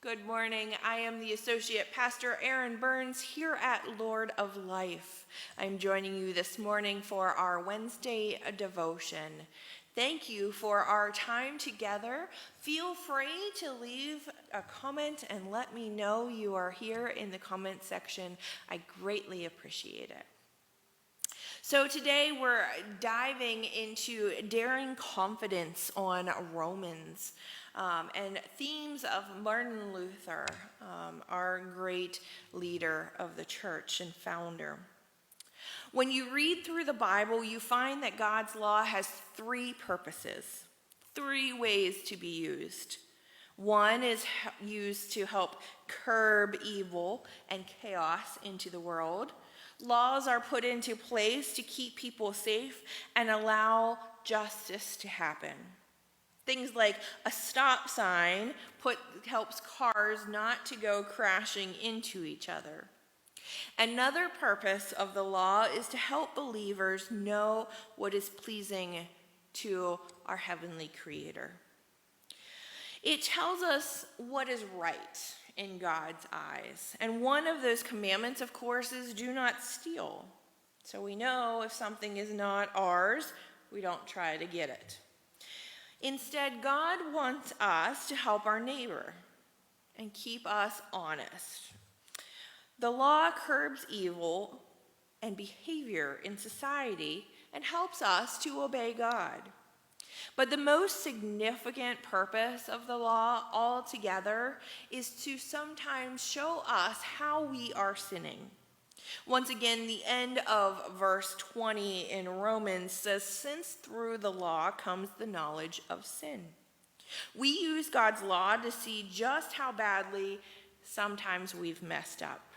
Good morning. I am the Associate Pastor Aaron Burns here at Lord of Life. I'm joining you this morning for our Wednesday devotion. Thank you for our time together. Feel free to leave a comment and let me know you are here in the comment section. I greatly appreciate it. So today we're diving into daring confidence on Romans and themes of Martin Luther, our great leader of the church and founder. When you read through the Bible, you find that God's law has three purposes, three ways to be used. One is used to help curb evil and chaos into the world. Laws are put into place to keep people safe and allow justice to happen. Things like a stop sign helps cars not to go crashing into each other. Another purpose of the law is to help believers know what is pleasing to our heavenly Creator. It tells us what is right in God's eyes. And one of those commandments, of course, is do not steal. So we know if something is not ours, we don't try to get it. Instead, God wants us to help our neighbor and keep us honest. The law curbs evil and behavior in society and helps us to obey God. But the most significant purpose of the law altogether is to sometimes show us how we are sinning. Once again, the end of verse 20 in Romans says, "Since through the law comes the knowledge of sin." We use God's law to see just how badly sometimes we've messed up.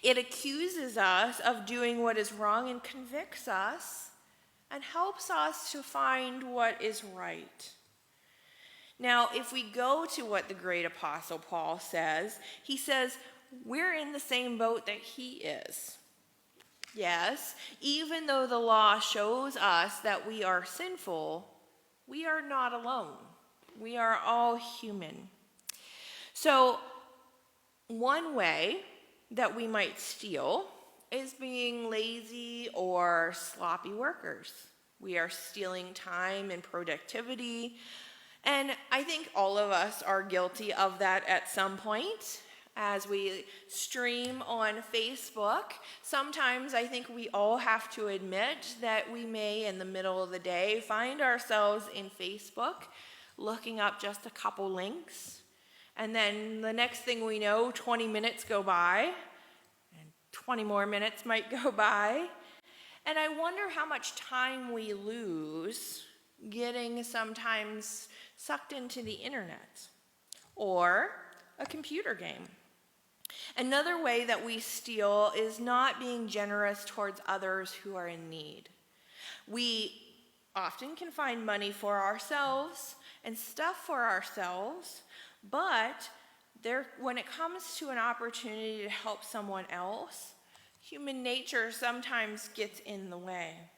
It accuses us of doing what is wrong and convicts us and helps us to find what is right. Now, if we go to what the great apostle Paul says, he says, we're in the same boat that he is. Yes, even though the law shows us that we are sinful, we are not alone. We are all human. So, one way that we might steal is being lazy or sloppy workers. We are stealing time and productivity, and I think all of us are guilty of that at some point. As we stream on Facebook, sometimes I think we all have to admit that we may, in the middle of the day, find ourselves in Facebook looking up just a couple links, and then the next thing we know, 20 minutes go by, 20 more minutes might go by, and I wonder how much time we lose getting sometimes sucked into the internet or a computer game. Another way that we steal is not being generous towards others who are in need. We often can find money for ourselves and stuff for ourselves, but when it comes to an opportunity to help someone else, human nature sometimes gets in the way.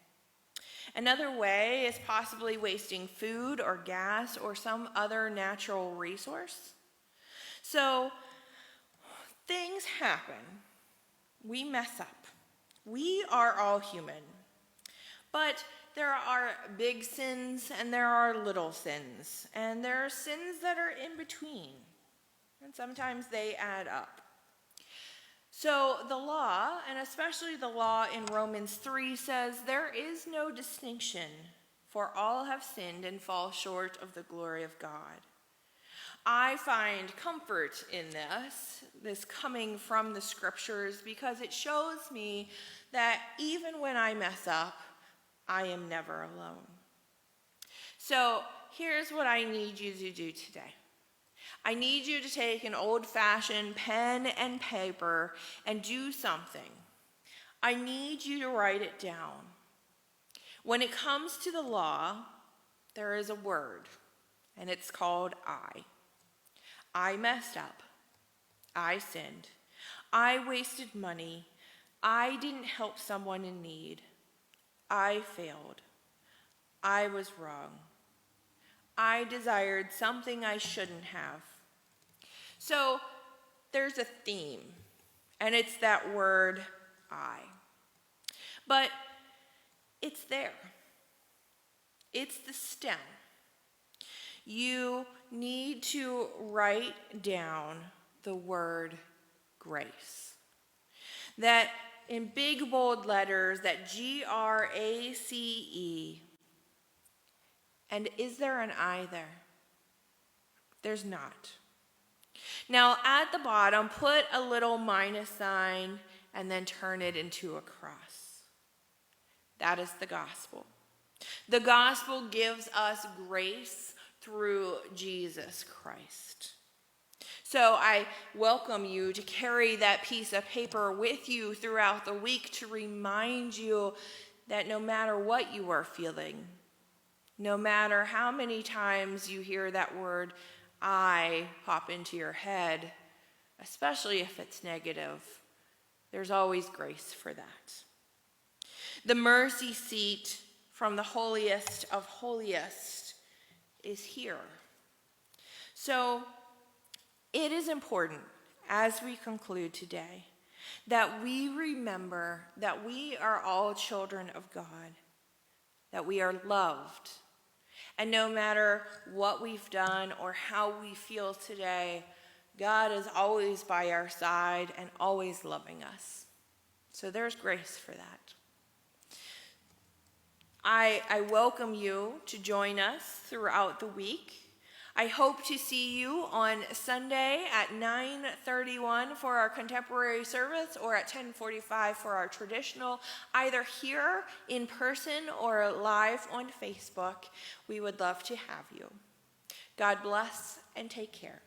Another way is possibly wasting food or gas or some other natural resource. So things happen. We mess up. We are all human. But there are big sins and there are little sins. And there are sins that are in between. And sometimes they add up. So the law, and especially the law in Romans 3, says there is no distinction, for all have sinned and fall short of the glory of God. I find comfort in this coming from the scriptures, because it shows me that even when I mess up, I am never alone. So here's what I need you to do today. I need you to take an old-fashioned pen and paper and do something. I need you to write it down. When it comes to the law, there is a word, and it's called I. I messed up. I sinned. I wasted money. I didn't help someone in need. I failed. I was wrong. I desired something I shouldn't have. So there's a theme, and it's that word I. But it's there. It's the stem. You need to write down the word grace. That in big bold letters, that Grace. And is there an I there? There's not. Now at the bottom, put a little minus sign and then turn it into a cross. That is the gospel. The gospel gives us grace through Jesus Christ. So I welcome you to carry that piece of paper with you throughout the week to remind you that no matter what you are feeling, no matter how many times you hear that word I pop into your head, especially if it's negative, there's always grace for that. The mercy seat from the holiest of holiest is here. So it is important, as we conclude today, that we remember that we are all children of God, that we are loved. And no matter what we've done or how we feel today, God is always by our side and always loving us. So there's grace for that. I welcome you to join us throughout the week. I hope to see you on Sunday at 9:31 for our contemporary service or at 10:45 for our traditional, either here in person or live on Facebook. We would love to have you. God bless and take care.